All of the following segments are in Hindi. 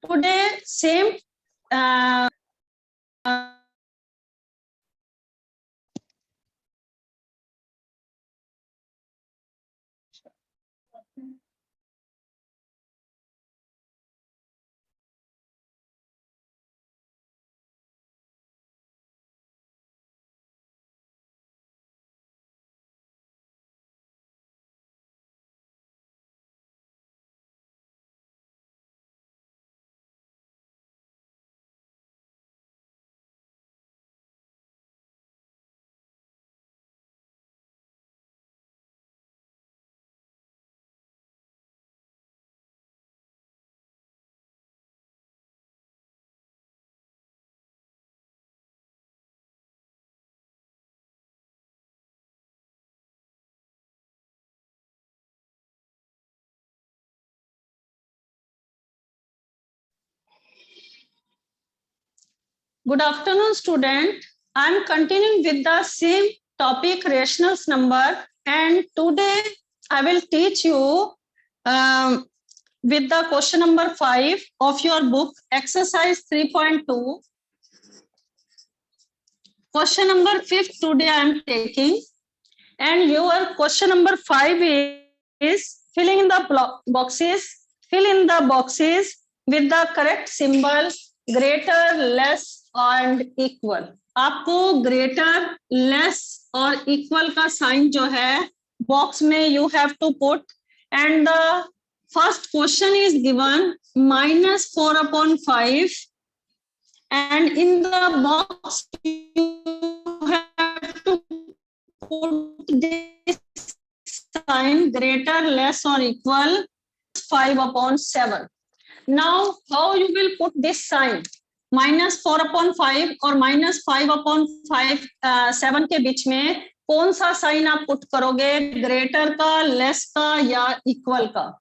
Today, same Good afternoon, student. I am continuing with the same topic, rationals number, and today I will teach you with the question number 5 of your book, exercise 3.2. Question number 5 today I am taking, and your question number 5 is filling in the boxes. Fill in the boxes with the correct symbol greater, less and equal. आपको greater, less और equal का साइन जो है बॉक्स में you have to put, and the first question is given -4/5, and in the box you have to put this sign greater, less or equal 5/7. Now how you will put this sign -4/5 और -5/7 के बीच में कौन सा साइन आप पुट करोगे, ग्रेटर का, लेस का या इक्वल का?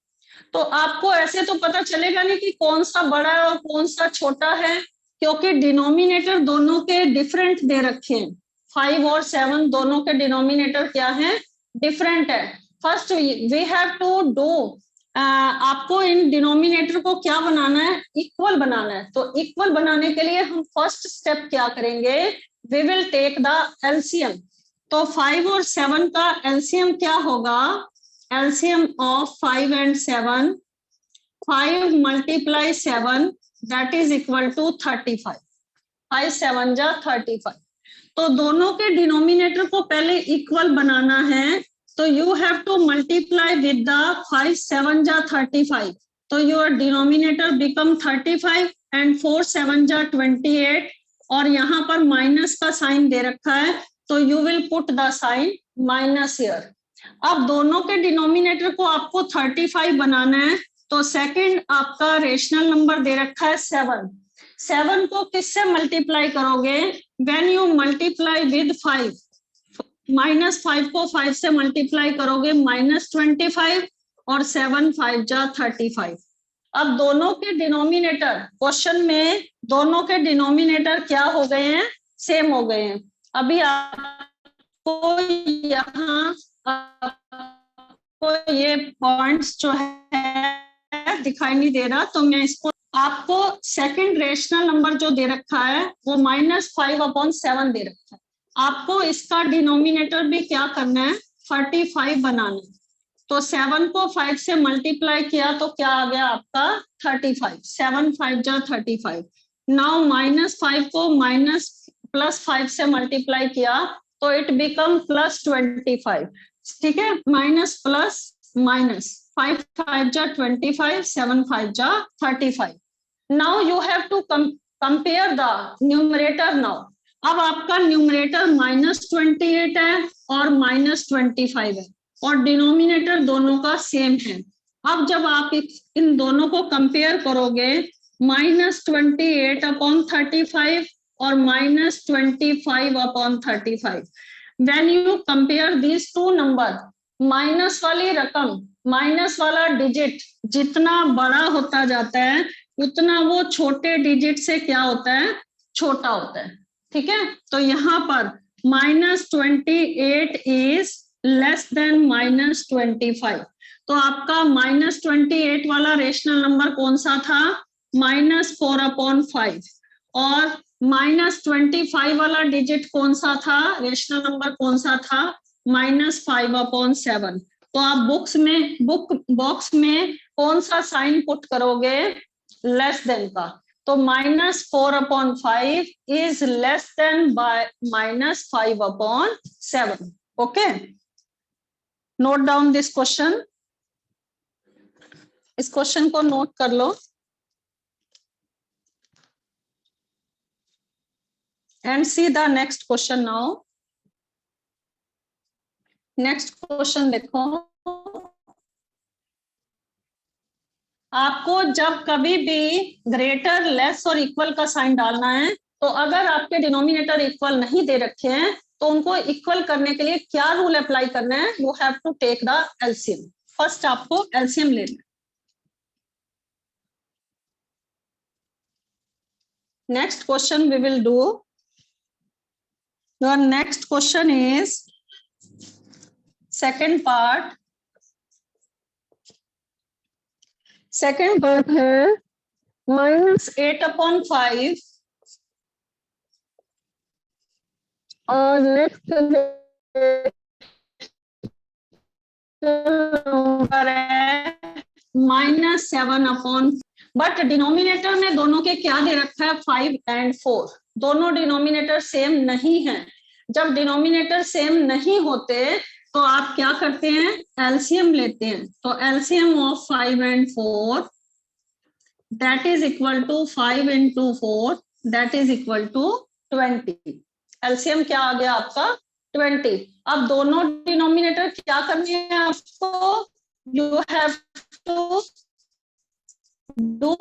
तो आपको ऐसे तो पता चलेगा नहीं कि कौन सा बड़ा है और कौन सा छोटा है, क्योंकि डिनोमिनेटर दोनों के डिफरेंट दे रखे हैं। 5 और 7 दोनों के डिनोमिनेटर क्या है, डिफरेंट है। First we have to do, आपको इन डिनोमिनेटर को क्या बनाना है, इक्वल बनाना है। तो इक्वल बनाने के लिए हम फर्स्ट स्टेप क्या करेंगे, we will take the LCM. तो 5 और 7 का एलसीएम क्या होगा, LCM of 5 and 7, 5 multiply 7 that is equal to 35, 5 7 जा 35। तो दोनों के डिनोमिनेटर को पहले इक्वल बनाना है, तो you have to multiply with the 5 7 जा 35, तो योर डिनोमिनेटर बिकम 35 एंड 4 7 जा 28, और यहाँ पर माइनस का साइन दे रखा है, तो you will put the sign minus here. अब दोनों के डिनोमिनेटर को आपको 35 बनाना है, तो सेकंड आपका रेशनल नंबर दे रखा है 7। 7 को किससे मल्टीप्लाई करोगे, व्हेन यू मल्टीप्लाई विद 5, -5 को 5 से मल्टीप्लाई करोगे -25, और 7 5 जा 35। अब दोनों के डिनोमिनेटर, क्वेश्चन में दोनों के डिनोमिनेटर क्या हो गए हैं, सेम हो गए हैं। अभी आपको यहाँ ये पॉइंट्स जो है दिखाई नहीं दे रहा, तो मैं इसको आपको सेकंड रेशनल नंबर जो दे रखा है वो -5/7 दे रखा है। आपको इसका डिनोमिनेटर भी क्या करना है, 45 बनाना है। तो 7 को 5 से मल्टीप्लाई किया तो क्या आ गया आपका 35, 7 5 जा 35। नाउ -5 को +5 से मल्टीप्लाई किया तो इट बिकम +25, ठीक है, माइनस प्लस माइनस, 5 5 जा 25, 7 5 जा 35। Now you have to compare the numerator. Now अब आपका न्यूमरेटर -28 है और -25 है, और डिनोमिनेटर दोनों का सेम है। अब जब आप इन दोनों को कंपेयर करोगे, -28/35 और -25/35, when you compare these two number, minus वाली रकम, माइनस वाला डिजिट जितना बड़ा होता जाता है उतना वो छोटे डिजिट से क्या होता है, छोटा होता है, ठीक है। तो यहाँ पर -28 इज लेस देन -25, तो आपका -28 वाला रेशनल नंबर कौन सा था, -4/5 और -25 वाला डिजिट कौन सा था, रेशनल नंबर कौन सा था, -5/7। तो आप बुक बॉक्स में कौन सा साइन पुट करोगे, लेस देन का। तो -4/5 is less than by -5/7। Okay, note down this question, इस क्वेश्चन को नोट कर लो and see the next question now. Next question देखो, आपको जब कभी भी ग्रेटर, लेस और इक्वल का साइन डालना है, तो अगर आपके डिनोमिनेटर इक्वल नहीं दे रखे हैं तो उनको इक्वल करने के लिए क्या रूल अप्लाई करना है, you have to take the LCM. First आपको एलसीएम लेना है। Next question we will do, your next question is second part. Second part है -8/5 और नेक्स्ट नंबर है -7/, बट डिनोमिनेटर में दोनों के क्या दे रखा है, 5 और 4, दोनों डिनोमिनेटर सेम नहीं है। जब डिनोमिनेटर सेम नहीं होते तो आप क्या करते हैं, एलसीएम लेते हैं। तो एलसीएम ऑफ 5 और 4 that is equal to 5 × 4 that is equal to 20। LCM क्या आ गया आपका, 20। अब दोनों डिनोमिनेटर क्या करने हैं आपको, you have to do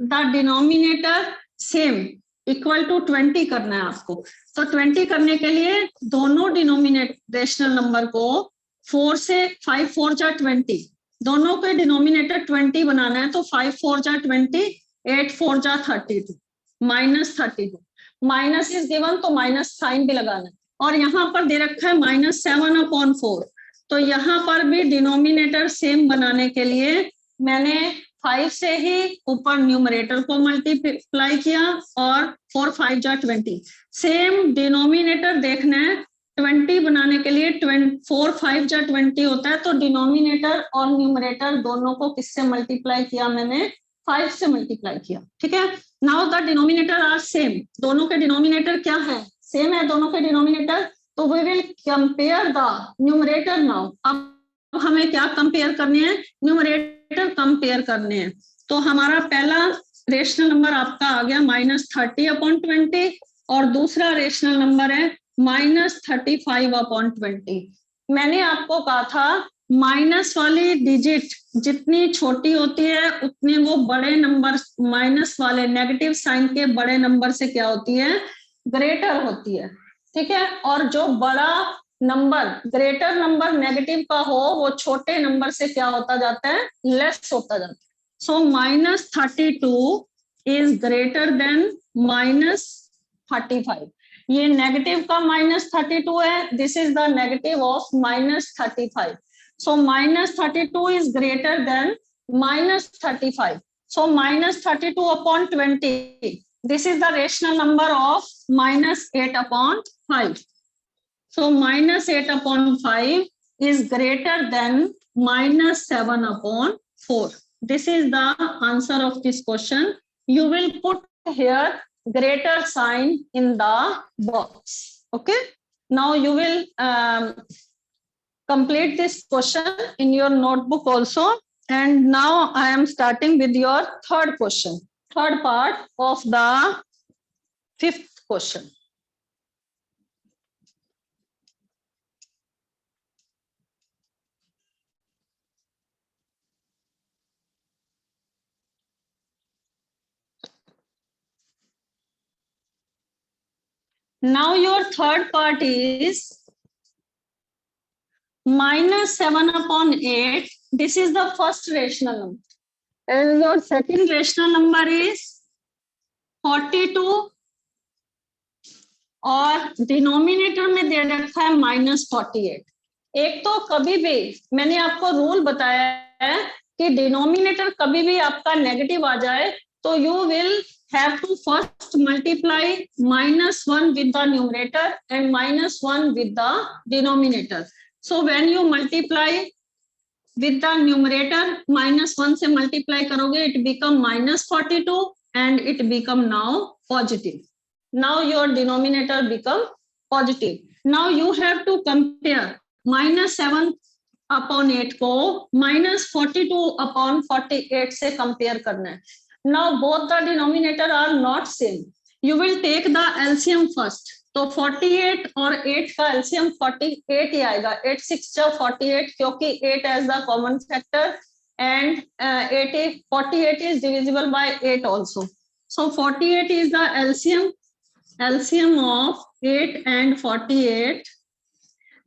the denominator same, equal to 20 करना है आपको। तो 20 करने के लिए दोनों डिनोमिनेशनल नंबर को 4 से 5 4 जा 20, दोनों के डिनोमिनेटर 20 बनाना है। तो 5 4 जा 20, 8 4 जा 32, -32। माइनस इज गिवन तो माइनस साइन भी लगाना है। और यहाँ पर दे रखा है -7/4, तो यहाँ पर भी डिनोमिनेटर सेम बनाने के लिए मैंने 5 से ही ऊपर न्यूमरेटर को मल्टीप्लाई किया और 4 5 जा 20। सेम डिनोमिनेटर देखना है, 20 बनाने के लिए 4 5 जा 20 होता है, तो डिनोमिनेटर और न्यूमरेटर दोनों को किससे मल्टीप्लाई किया, मैंने 5 से मल्टीप्लाई किया। ठीक है, now the denominator are same, दोनों के डिनोमिनेटर क्या है, सेम है दोनों के डिनोमिनेटर। तो we will compare the numerator now. अब हमें क्या कंपेयर करने हैं, न्यूमरेटर कंपेयर करने हैं। तो हमारा पहला रेशनल नंबर आपका आ गया -30/20 और दूसरा रेशनल नंबर है -35/20। मैंने आपको कहा था माइनस वाली डिजिट जितनी छोटी होती है उतने वो बड़े नंबर, माइनस वाले नेगेटिव साइन के बड़े नंबर से क्या होती है, ग्रेटर होती है। ठीक है, और जो बड़ा नंबर, ग्रेटर नंबर नेगेटिव का हो, वो छोटे नंबर से क्या होता जाता है, लेस होता जाता है। सो -32 इज ग्रेटर देन -35। ये नेगेटिव का -32 है, this is the negative of -35। So -32 is greater than -35. So -32/20. This is the rational number of -8/5. So -8/5 is greater than -7/4. This is the answer of this question. You will put here greater sign in the box. Okay. Now you will complete this question in your notebook also. And now I am starting with your third question, third part of the fifth question. Now your third part is -7/8. This is the first rational number. And your second rational number is 42 और डिनोमिनेटर में दे रखा है -48। एक तो कभी भी मैंने आपको रूल बताया है कि डिनोमिनेटर कभी भी आपका नेगेटिव आ जाए तो you will have to first multiply -1 with the numerator and -1 with the denominator. So when you multiply with the numerator, -1 से multiply करोगे, it become -42 and it become now positive. Now your denominator become positive. Now you have to compare -7 upon 8 को -42 अपॉन 48 से कंपेयर करना है. Now both the denominator are not same. You will take the LCM first. तो 48 और 8 का LCM 48 ही आएगा. 8 6 जा 48 क्योंकि 8 as the common factor and 48 is divisible by 8 also. So 48 is the LCM of 8 and 48,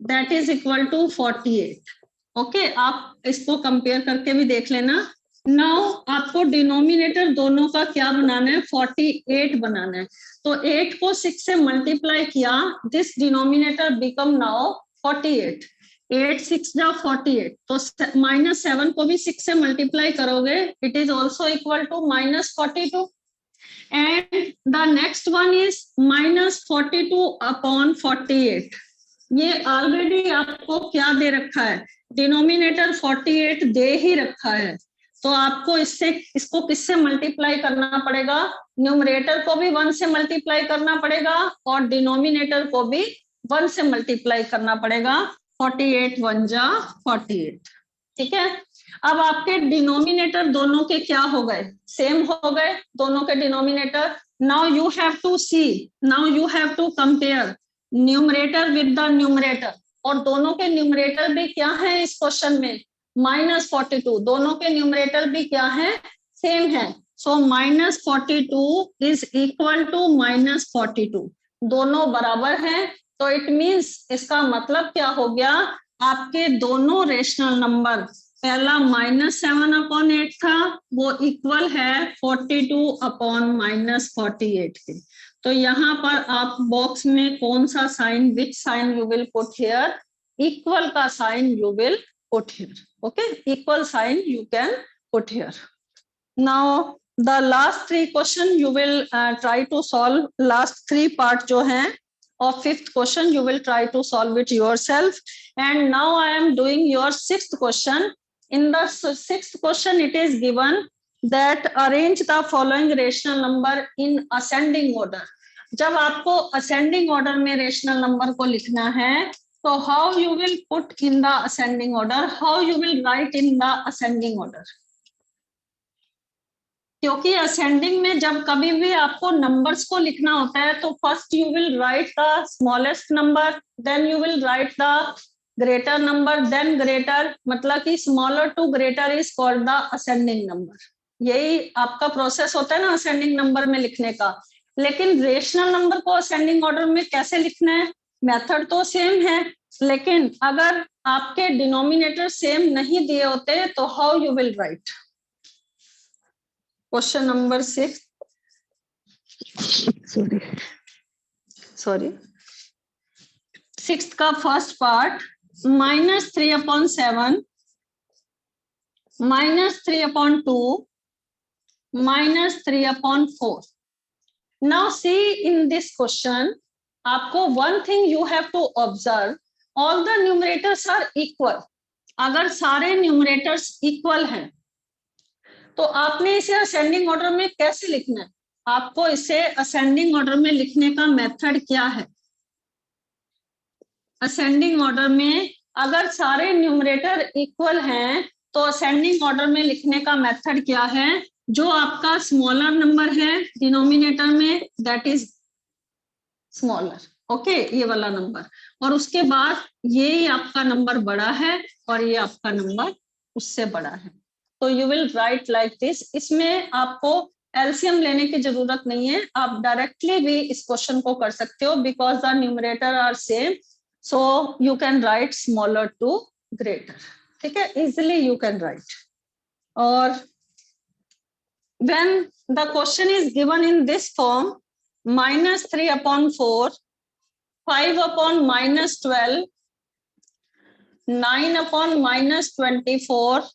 that is equal to 48. Okay आप इसको कंपेयर करके भी देख लेना. नाउ आपको डिनोमिनेटर दोनों का क्या बनाना है, 48 बनाना है. तो 8 को 6 से मल्टीप्लाई किया, दिस डिनोमिनेटर बिकम नाउ 48. 8 6 जा 48. तो -7 को भी 6 से मल्टीप्लाई करोगे, it is also equal to -42. And the next one is -42 upon 48. ये ऑलरेडी आपको क्या दे रखा है, डिनोमिनेटर 48 दे ही रखा है. तो आपको इसको किससे मल्टीप्लाई करना पड़ेगा, न्यूमरेटर को भी 1 से मल्टीप्लाई करना पड़ेगा और डिनोमिनेटर को भी 1 से मल्टीप्लाई करना पड़ेगा. 48 1 जा 48. ठीक है. अब आपके डिनोमिनेटर दोनों के क्या हो गए, सेम हो गए दोनों के denominator. Now you have to see, now you have to compare numerator with the numerator. और दोनों के न्यूमरेटर भी क्या है इस क्वेश्चन में, -42. दोनों के न्यूमरेटर भी क्या है, सेम है. सो -42 इज इक्वल टू -42. दोनों बराबर हैं. तो इट मींस इसका मतलब क्या हो गया, आपके दोनों रेशनल नंबर, पहला -7 अपॉन 8 था, वो इक्वल है 42 अपॉन -48 के. तो यहाँ पर आप बॉक्स में कौन सा sign, which sign you will put here, equal का sign you will put here. Okay, equal sign you can put here. Now the last 3 question you will try to solve. Last 3 part जो हैं of 5th question you will try to solve it yourself. And now I am doing your 6th question. In the 6th question it is given that arrange the following rational number in ascending order. जब आपको ascending order में rational number को लिखना है, तो how you will put in the ascending order, how you will write in the ascending order. क्योंकि असेंडिंग में जब कभी भी आपको नंबर्स को लिखना होता है, तो first you will write the smallest number, then you will write the greater number, then greater, मतलब कि smaller to greater is called the ascending number. यही आपका प्रोसेस होता है ना असेंडिंग नंबर में लिखने का. लेकिन रेशनल नंबर को असेंडिंग ऑर्डर में कैसे लिखना है, मेथड तो सेम है, लेकिन अगर आपके डिनोमिनेटर सेम नहीं दिए होते तो how you will write. Question number 6, sorry 6th का first part, -3 upon 7, -3 upon 2, -3 upon 4. Now see in this question, आपको one thing you have to observe, all the numerators are equal. अगर सारे न्यूमरेटर्स इक्वल हैं तो आपने इसे असेंडिंग ऑर्डर में कैसे लिखना है. आपको इसे असेंडिंग ऑर्डर में लिखने का मेथड क्या है, असेंडिंग ऑर्डर में अगर सारे न्यूमरेटर इक्वल हैं तो असेंडिंग ऑर्डर में लिखने का मेथड क्या है, जो आपका स्मॉलर नंबर है डिनोमिनेटर में, दैट इज स्मॉलर. ओके, ये वाला नंबर, और उसके बाद ये आपका नंबर बड़ा है और ये आपका नंबर उससे बड़ा है. तो you will right like this. इसमें आपको एलसीएम लेने की जरूरत नहीं है, आप डायरेक्टली भी इस क्वेश्चन को कर सकते हो, because the numerator are same, so you can write smaller to greater. ठीक है, इजिली यू कैन राइट. और when the question is given in this form, -3 upon 4, 5 upon -12, 9 upon -24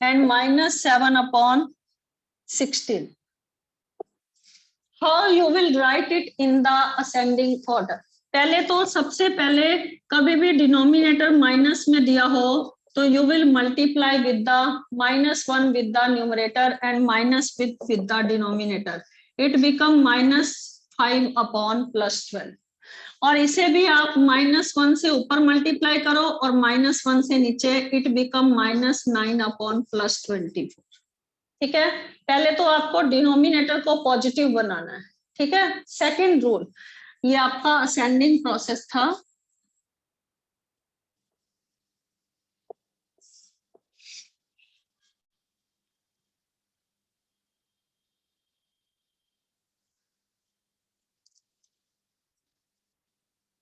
and -7 upon 16. How you will write it in the ascending order. पहले तो सबसे पहले कभी भी डिनोमिनेटर माइनस में दिया हो तो you will multiply with the -1 with the numerator and minus with the denominator. It become -5 upon +12. और इसे भी आप -1 से ऊपर मल्टीप्लाई करो और -1 से नीचे, इट बिकम -9 अपॉन +24। ठीक है, पहले तो आपको डिनोमिनेटर को पॉजिटिव बनाना है। ठीक है, सेकेंड रूल, ये आपका असेंडिंग प्रोसेस था।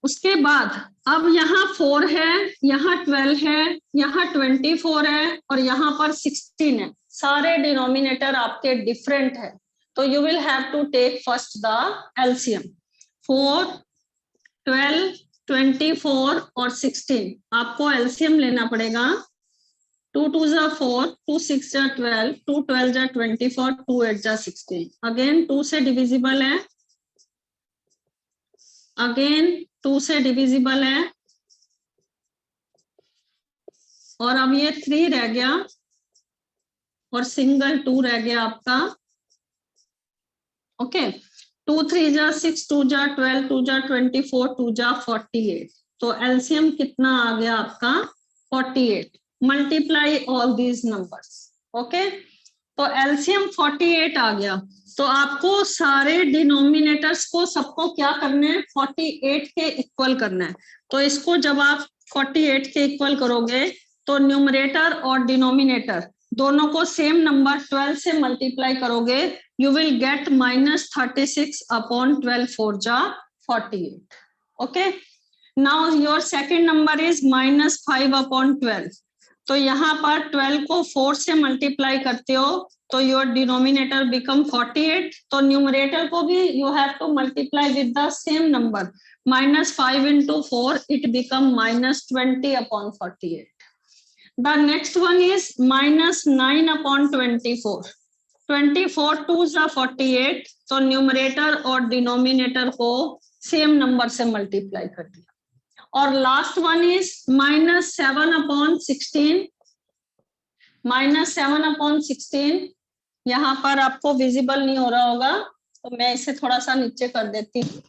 उसके बाद अब यहाँ 4 है, यहाँ 12 है, यहाँ 24 है और यहाँ पर 16 है। सारे डिनोमिनेटर आपके डिफरेंट है, तो you will have to take first the LCM. 4, 12, 24 और 16 आपको एलसीएम लेना पड़ेगा। 2 2 जा 4, 2 6 जा 12, 2 12 जा 24, 2 8 जा 16। अगेन 2 से डिविजिबल है, अगेन 2 से डिविजिबल है और अब ये 3 रह गया और सिंगल 2 रह गया आपका। ओके, 2 3 जा 6, 2 जा 12, 2 जा 24, 2 जा 48। तो एलसीएम कितना आ गया आपका 48। Multiply all these numbers. Okay, तो एलसीएम 48 आ गया। तो आपको सारे डिनोमिनेटर्स को सबको क्या करना है, 48 के इक्वल करना है। तो इसको जब आप 48 के इक्वल करोगे तो न्यूमरेटर और डिनोमिनेटर दोनों को सेम नंबर 12 से मल्टीप्लाई करोगे, यू विल गेट -36 अपॉन 12 4 जा 48। Okay, now your second number is -5 upon 12। तो यहाँ पर 12 को 4 से मल्टीप्लाई करते हो तो योर डिनोमिनेटर बिकम 48। तो न्यूमरेटर को भी you have to multiply with the same number, -5 into 4, it become -20 upon 48. The next one is -9 upon 24. 24 2s are 48, तो न्यूमरेटर और डिनोमिनेटर को सेम नंबर से मल्टीप्लाई कर दिया। और last one is -7 upon 16। -7 upon 16 यहाँ पर आपको विजिबल नहीं हो रहा होगा, तो मैं इसे थोड़ा सा नीचे कर देती हूँ।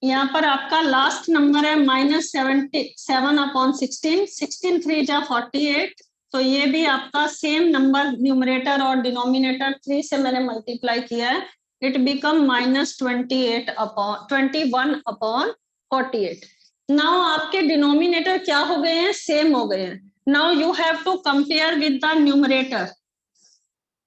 यहाँ पर आपका लास्ट नंबर है -77 अपॉन 16। 16 3 जा 48। तो ये भी आपका सेम नंबर, न्यूमरेटर और डिनोमिनेटर 3 से मैंने मल्टीप्लाई किया है। It become -21 upon 48। नाउ आपके डिनोमिनेटर क्या हो गए हैं, सेम हो गए हैं। Now you have to compare with the numerator.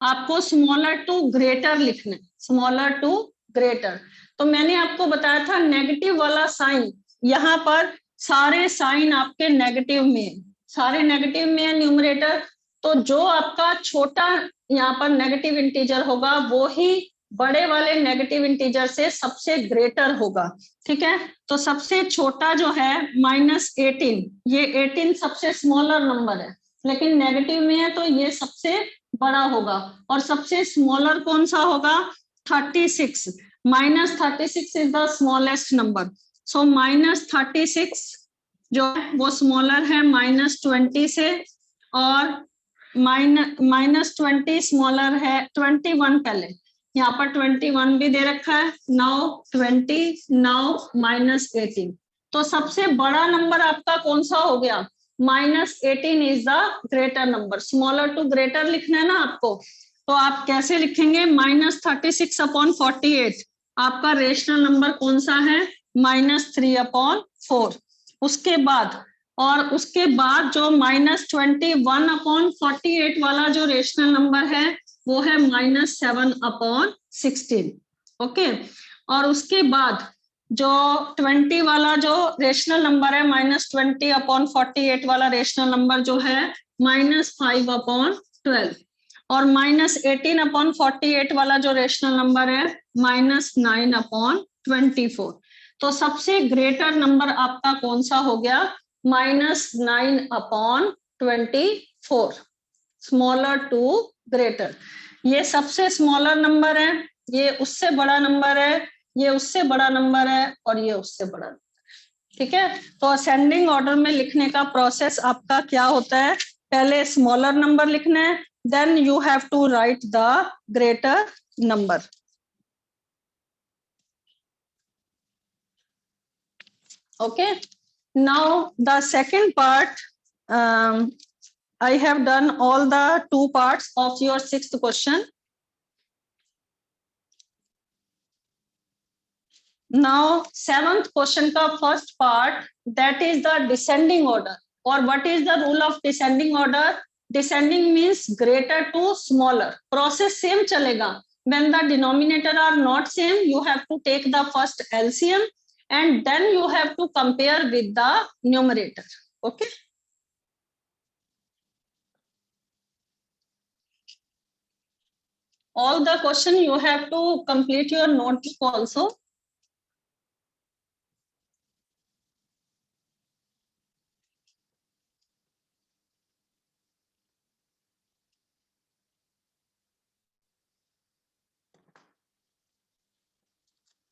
आपको स्मॉलर टू ग्रेटर लिखना है, स्मॉलर टू ग्रेटर। तो मैंने आपको बताया था नेगेटिव वाला साइन, यहाँ पर सारे साइन आपके नेगेटिव में, सारे नेगेटिव में है न्यूमरेटर। तो जो आपका छोटा यहाँ पर नेगेटिव इंटीजर होगा वो ही बड़े वाले नेगेटिव इंटीजर से सबसे ग्रेटर होगा। ठीक है, तो सबसे छोटा जो है -18, ये 18 सबसे स्मॉलर नंबर है, लेकिन नेगेटिव में है तो ये सबसे बड़ा होगा। और सबसे स्मॉलर कौन सा होगा, 36। -36 इज द स्मॉलेस्ट नंबर। सो -36 जो है वो स्मॉलर है -20 से, और -20 स्मॉलर है 21। पहले यहाँ पर 21 भी दे रखा है, नाउ 20, नाउ -18। तो सबसे बड़ा नंबर आपका कौन सा हो गया, -18 is the greater number. Smaller to greater लिखना है ना आपको, तो आप कैसे लिखेंगे, -36 अपॉन 48। आपका रेशनल नंबर कौन सा है, -3 अपॉन 4। उसके बाद उसके बाद जो -21 अपॉन 48 वाला जो रेशनल नंबर है वो है -7 अपॉन 16। ओके, और उसके बाद जो 20 वाला जो रेशनल नंबर है, -20 अपॉन 48 वाला रेशनल नंबर जो है -5 अपॉन 12। और -18 अपॉन 48 वाला जो रेशनल नंबर है -9 अपॉन 24। तो सबसे ग्रेटर नंबर आपका कौन सा हो गया, -9/24, स्मॉलर टू ग्रेटर। ये सबसे स्मॉलर नंबर है, ये उससे बड़ा नंबर है, ये उससे बड़ा नंबर है, और ये उससे बड़ा नंबर है। ठीक है, तो असेंडिंग ऑर्डर में लिखने का प्रोसेस आपका क्या होता है? पहले स्मॉलर नंबर लिखना है, then you have to write the greater number. Okay, now the second part, I have done all the two parts of your sixth question. Now seventh question का first part, that is the descending order. Or what is the rule of descending order? Descending means greater to smaller. Process same चलेगा. When the denominator are not same, you have to take the first LCM and then you have to compare with the numerator. Okay. All the question you have to complete your notebook also.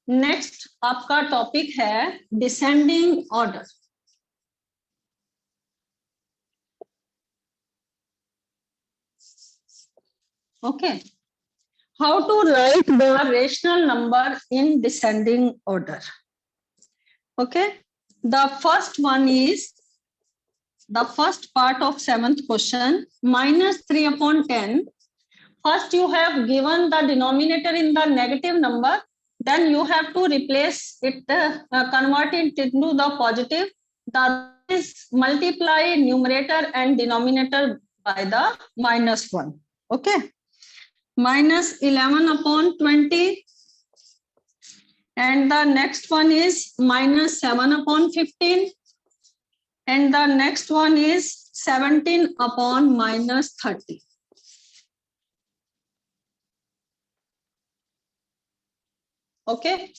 Next आपका टॉपिक है descending order. Okay, how to write the rational number in descending order. Okay, the first one is the first part of seventh question, -3/10. First you have given the denominator in the negative number, then you have to replace it, convert it into the positive. That is multiply numerator and denominator by the -1. Okay, -11/20, and the next one is -7/15, and the next one is 17/-30. Okay,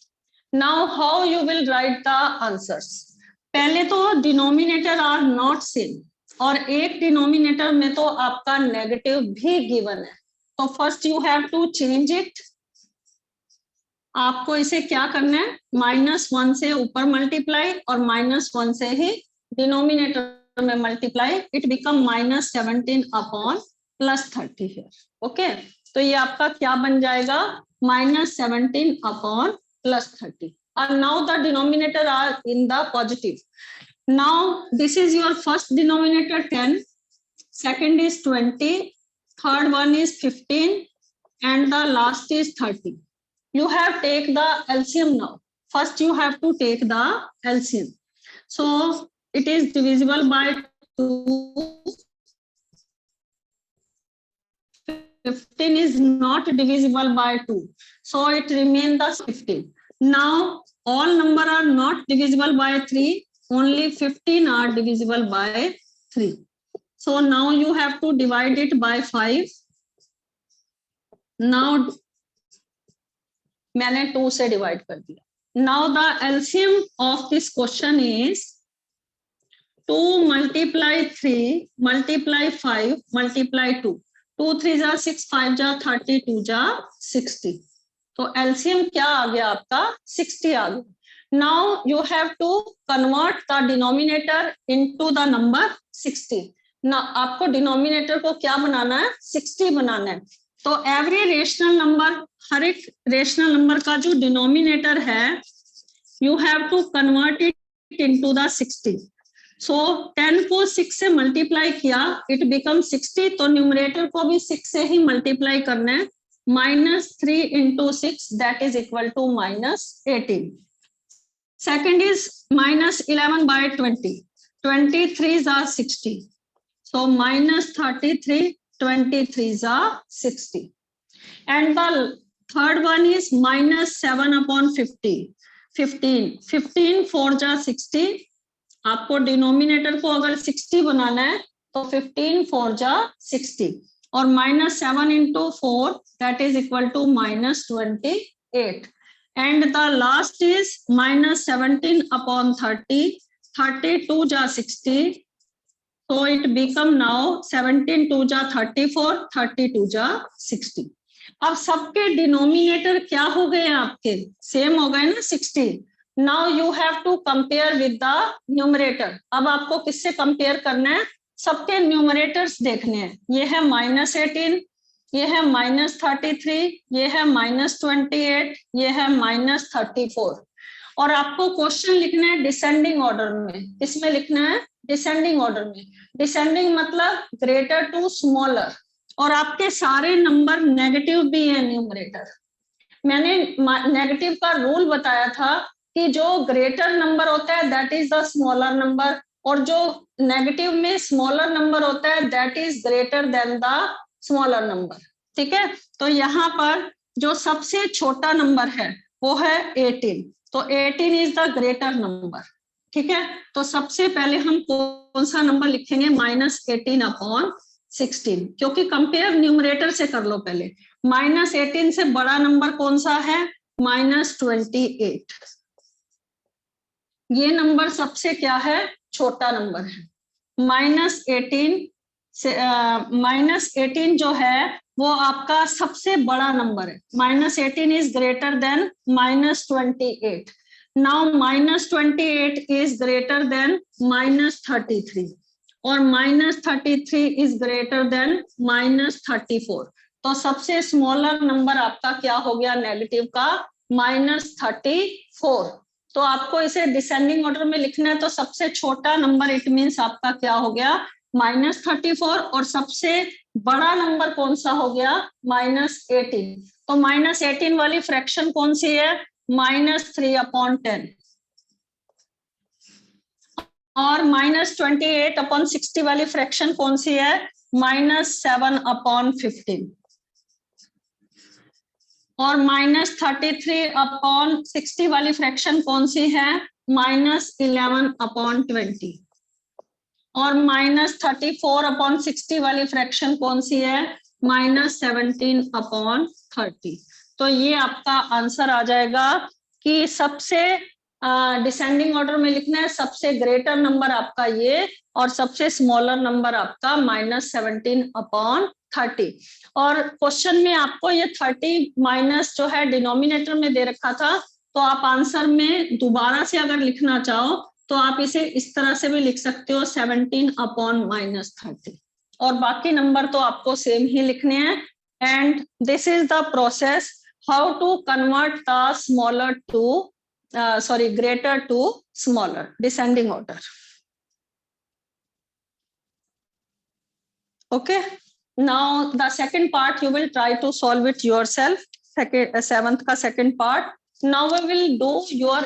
now how you will write the answers? पहले तो डिनोमिनेटर आर नॉट सेम, और एक डिनोमिनेटर में तो आपका नेगेटिव भी गिवन है, तो first you have to change it. आपको इसे क्या करना है, -1 से ऊपर मल्टीप्लाई और -1 से ही डिनोमिनेटर में मल्टीप्लाई, इट बिकम -17/+30 है। ओके, तो ये आपका क्या बन जाएगा, -17/+30, and now the denominator are in the positive. Now this is your first denominator 10, second is 20, third one is 15, and the last is 30. You have take the LCM now. First you have to take the LCM. So it is divisible by 2. 15 is not divisible by 2, so it remains the 15. Now all number are not divisible by 3, only 15 are divisible by 3. So now you have to divide it by 5. Now मैंने 2 से डिवाइड कर दिया. Now the LCM of this question is 2 multiply 3 multiply 5 multiply 2. 2 3 जा 6, 5 जा 30, 2 जा 60. तो LCM क्या आ गया आपका, 60 आ गया. Now you have to convert the denominator into the number 60. ना आपको डिनोमिनेटर को क्या बनाना है, 60 बनाना है. तो एवरी रेशनल नंबर, हर एक रेशनल नंबर का जो डिनोमिनेटर है, you have to convert it into the 60. सो 10 को 6 से मल्टीप्लाई किया, इट बिकम 60, तो न्यूमरेटर को भी 6 से ही मल्टीप्लाई करना है. -3 × 6 that is equal to -18. Second is -11/20. 23 are 60, so -33, 23 are 60. And the third one is -7/50. 15 4 जा 60. आपको डिनोमिनेटर को अगर 60 बनाना है तो 15 4 जा 60, और -7 × 4 that is equal to -28. And the last is -17/30. 32 जा 60, so it become now 17 2 जा 34, 32 जा 60. अब सबके डिनोमिनेटर क्या हो गए आपके, सेम हो गए ना 60. Now you have to compare with the numerator. अब आपको किससे कंपेयर करना है, सबके न्यूमरेटर्स देखने हैं. ये है -18, ये है -33, ये है -28, ये है -34. और आपको क्वेश्चन लिखना है डिसेंडिंग ऑर्डर में. इसमें लिखना है डिसेंडिंग ऑर्डर में. डिसेंडिंग मतलब ग्रेटर टू स्मॉलर. और आपके सारे नंबर नेगेटिव भी है न्यूमरेटर. मैंने नेगेटिव का रूल बताया था कि जो ग्रेटर नंबर होता है that is the smaller number, और जो नेगेटिव में स्मॉलर नंबर होता है that is greater than the smaller number. ठीक है, तो यहाँ पर जो सबसे छोटा नंबर है वो है 18. तो 18 इज द ग्रेटर नंबर. ठीक है, तो सबसे पहले हम कौन सा नंबर लिखेंगे, -18 अपॉन 16, क्योंकि कंपेयर न्यूमरेटर से कर लो पहले. -18 से बड़ा नंबर कौन सा है, -28. ये नंबर सबसे क्या है, छोटा नंबर है. -18 से -18 जो है वो आपका सबसे बड़ा नंबर है. -18 is greater than -28. Now -28 is greater than -33, और -33 इज ग्रेटर देन -34. तो सबसे स्मॉलर नंबर आपका क्या हो गया नेगेटिव का, -34. तो आपको इसे डिसेंडिंग ऑर्डर में लिखना है. तो सबसे छोटा नंबर इट मीन्स आपका क्या हो गया, -34, और सबसे बड़ा नंबर कौन सा हो गया, -18. तो -18 वाली फ्रैक्शन कौन सी है, -3/10. और -28/60 वाली फ्रैक्शन कौन सी है, -7/15. और -33/60 वाली फ्रैक्शन कौन सी है, -11/20. और -34/60 वाली फ्रैक्शन कौन सी है, -17/30. तो ये आपका आंसर आ जाएगा कि सबसे डिसेंडिंग ऑर्डर में लिखना है, सबसे ग्रेटर नंबर आपका ये, और सबसे स्मॉलर नंबर आपका -17/30. और क्वेश्चन में आपको ये 30 माइनस जो है डिनोमिनेटर में दे रखा था. तो आप आंसर में दोबारा से अगर लिखना चाहो तो आप इसे इस तरह से भी लिख सकते हो, 17/-30. और बाकी नंबर तो आपको सेम ही लिखने हैं. And this is the process how to convert the smaller to greater to smaller, descending order. Okay, now the second part you will try to solve it yourself. 7th ka second part. Now we will do your